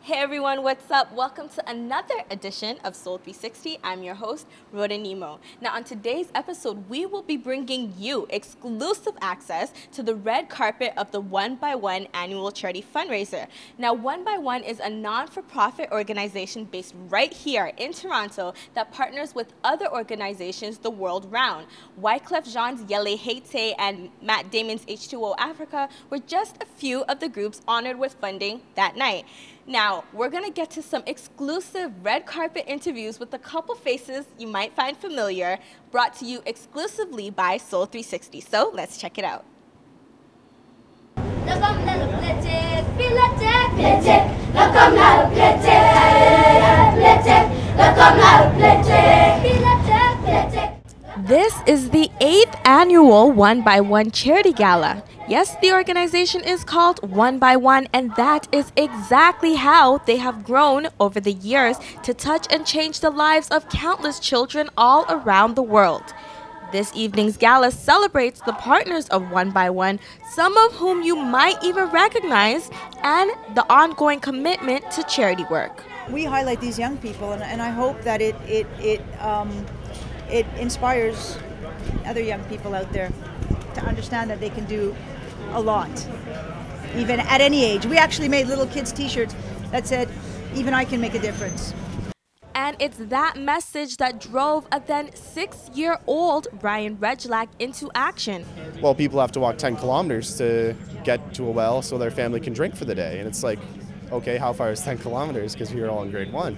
Hey everyone, what's up? Welcome to another edition of Soul360. I'm your host, Rhoda Nimoh. Now on today's episode, we will be bringing you exclusive access to the red carpet of the OneXOne annual charity fundraiser. Now OneXOne is a non-for-profit organization based right here in Toronto that partners with other organizations the world round. Wyclef Jean's Yele Haite and Matt Damon's H2O Africa were just a few of the groups honored with funding that night. Now, we're going to get to some exclusive red carpet interviews with a couple faces you might find familiar, brought to you exclusively by Soul360. So, let's check it out. This is the 8th annual OneXOne Charity Gala. Yes, the organization is called OneXOne, and that is exactly how they have grown over the years to touch and change the lives of countless children all around the world. This evening's gala celebrates the partners of OneXOne, some of whom you might even recognize, and the ongoing commitment to charity work. We highlight these young people, and I hope that it inspires other young people out there to understand that they can do a lot, even at any age. We actually made little kids t-shirts that said, "Even I can make a difference." And it's that message that drove a then 6-year-old Brian Redlack into action. Well, people have to walk 10 kilometers to get to a well so their family can drink for the day. And it's like, okay, how far is 10 kilometers? Because we were all in grade 1.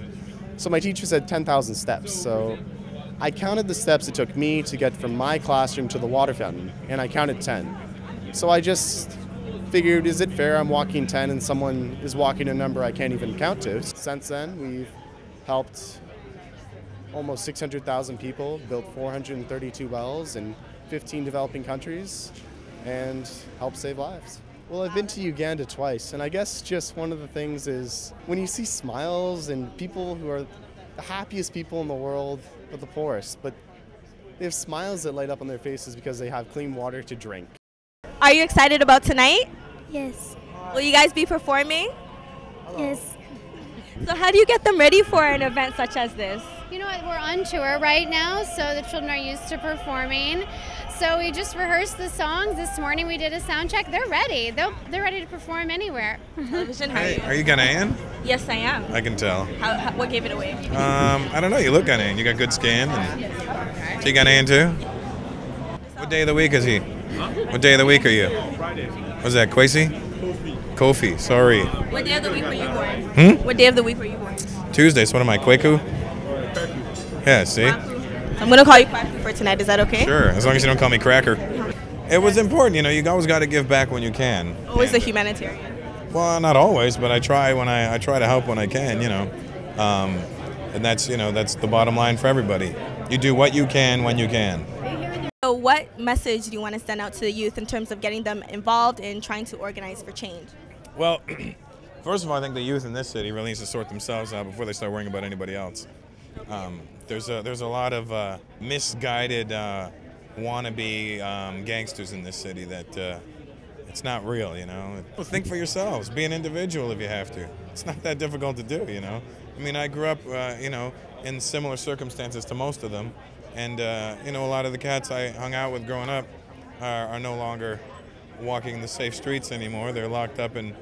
So my teacher said 10,000 steps. So I counted the steps it took me to get from my classroom to the water fountain, and I counted 10. So I just figured, is it fair I'm walking 10 and someone is walking a number I can't even count to? Since then, we've helped almost 600,000 people, built 432 wells in 15 developing countries, and helped save lives. Well, I've been to Uganda twice, and I guess just one of the things is when you see smiles and people who are the happiest people in the world, but the poorest, but they have smiles that light up on their faces because they have clean water to drink. Are you excited about tonight? Yes. Will you guys be performing? Yes. So how do you get them ready for an event such as this? You know what, we're on tour right now, so the children are used to performing. So we just rehearsed the songs. This morning we did a sound check. They're ready. They're ready to perform anywhere. Hey, are you Ghanaian? Yes, I am. I can tell. What gave it away? I don't know. You look Ghanaian. You got good skin. So you Ghanaian too? What day of the week is he? What day of the week are you? Was that Kwesi? Kofi. Sorry. What day of the week were you born? What day of the week were you born? Tuesday. So what am I, Kweku? Yeah, see? I'm going to call you Kwaku for tonight. Is that okay? Sure, as long as you don't call me Cracker. It was important, you know, you always got to give back when you can. Always a humanitarian. Well, not always, but I try I try to help when I can, you know. And that's, you know, that's the bottom line for everybody. You do what you can when you can. So what message do you want to send out to the youth in terms of getting them involved in trying to organize for change? Well, first of all, I think the youth in this city really needs to sort themselves out before they start worrying about anybody else. There's a lot of misguided wannabe gangsters in this city that it's not real, you know. Think for yourselves. Be an individual if you have to. It's not that difficult to do, you know. I mean, I grew up, you know, in similar circumstances to most of them, and you know, a lot of the cats I hung out with growing up are no longer walking the safe streets anymore. They're locked up in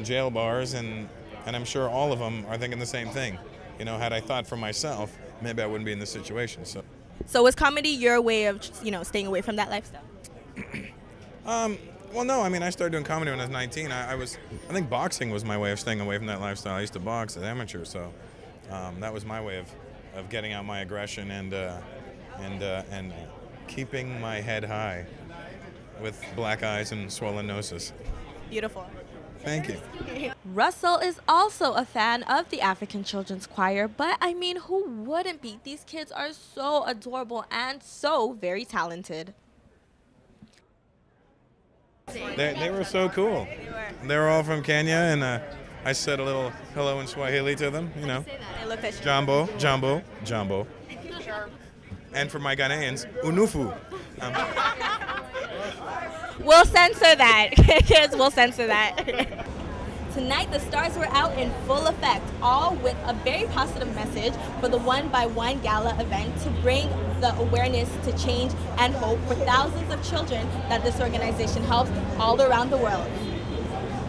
jail bars, and I'm sure all of them are thinking the same thing. You know, had I thought for myself, maybe I wouldn't be in this situation. So was comedy your way of, you know, staying away from that lifestyle? Well, no. I mean, I started doing comedy when I was 19. I think boxing was my way of staying away from that lifestyle. I used to box as an amateur, so that was my way of getting out my aggression and keeping my head high with black eyes and swollen noses. Beautiful. Thank you. Rusell is also a fan of the African Children's Choir, but I mean, who wouldn't be? These kids are so adorable and so very talented. They were so cool. They were all from Kenya, and I said a little hello in Swahili to them, you know. Jambo, jambo, jambo. And for my Ghanaians, unufu. We'll censor that. Kids, we'll censor that. Tonight, the stars were out in full effect, all with a very positive message for the OneXOne Gala event to bring the awareness to change and hope for thousands of children that this organization helps all around the world.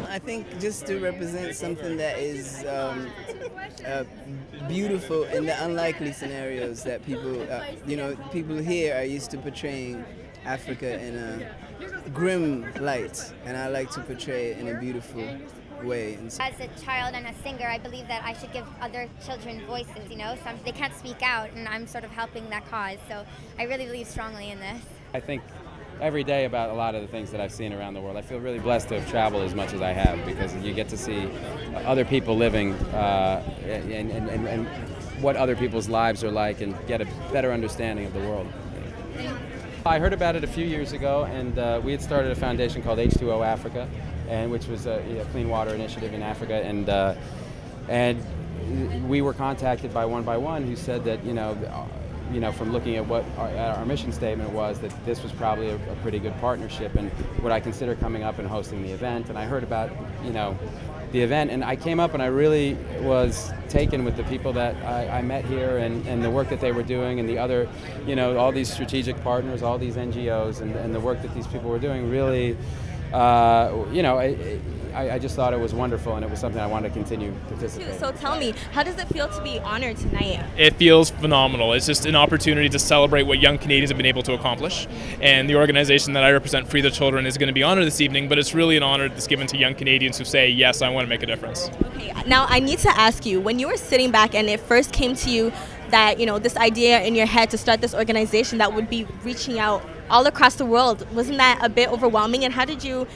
I think just to represent something that is beautiful in the unlikely scenarios that people, people here are used to portraying Africa in a grim light, and I like to portray it in a beautiful way. As a child and a singer, I believe that I should give other children voices, they can't speak out, and I'm sort of helping that cause, so I really believe strongly in this. I think every day about a lot of the things that I've seen around the world. I feel really blessed to have traveled as much as I have, because you get to see other people living and what other people's lives are like, and get a better understanding of the world. I heard about it a few years ago, and we had started a foundation called H2O Africa, which was a clean water initiative in Africa, and we were contacted by OneXOne, who said that from looking at what our mission statement was, that this was probably a pretty good partnership, and would I consider coming up and hosting the event. And I heard about the event, and I came up and I really was taken with the people that I met here, and the work that they were doing, and the other, all these strategic partners, all these NGOs, and the work that these people were doing really, I just thought it was wonderful, and it was something I wanted to continue participating. So tell me, how does it feel to be honored tonight? It feels phenomenal. It's just an opportunity to celebrate what young Canadians have been able to accomplish. And the organization that I represent, Free the Children, is going to be honored this evening, but it's really an honor that's given to young Canadians who say, yes, I want to make a difference. Okay, now I need to ask you, when you were sitting back and it first came to you that, this idea in your head to start this organization that would be reaching out all across the world, wasn't that a bit overwhelming? And how did you,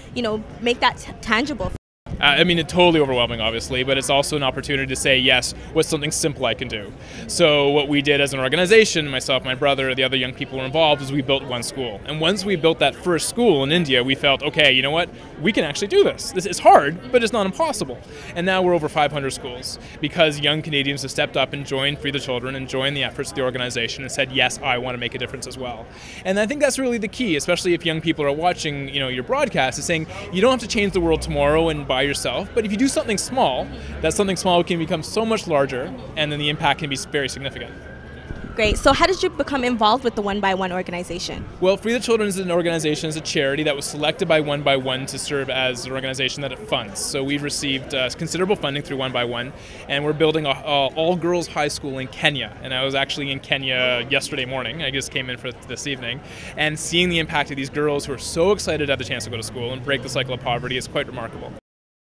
make that tangible? I mean, it's totally overwhelming, obviously, but it's also an opportunity to say, yes, what's something simple I can do? So what we did as an organization, myself, my brother, the other young people who were involved, is we built one school. And once we built that first school in India, we felt, okay, you know what? We can actually do this. This is hard, but it's not impossible. And now we're over 500 schools, because young Canadians have stepped up and joined Free the Children and joined the efforts of the organization and said, yes, I want to make a difference as well. And I think that's really the key, especially if young people are watching, your broadcast, is saying, you don't have to change the world tomorrow and by yourself, but if you do something small, that something small can become so much larger, and then the impact can be very significant. Great. So how did you become involved with the OneXOne organization? Well, Free the Children is an organization, is a charity that was selected by OneXOne to serve as an organization that it funds. So we've received considerable funding through OneXOne, and we're building an all-girls high school in Kenya. And I was actually in Kenya yesterday morning. I just came in for this evening. And seeing the impact of these girls who are so excited to have the chance to go to school and break the cycle of poverty is quite remarkable.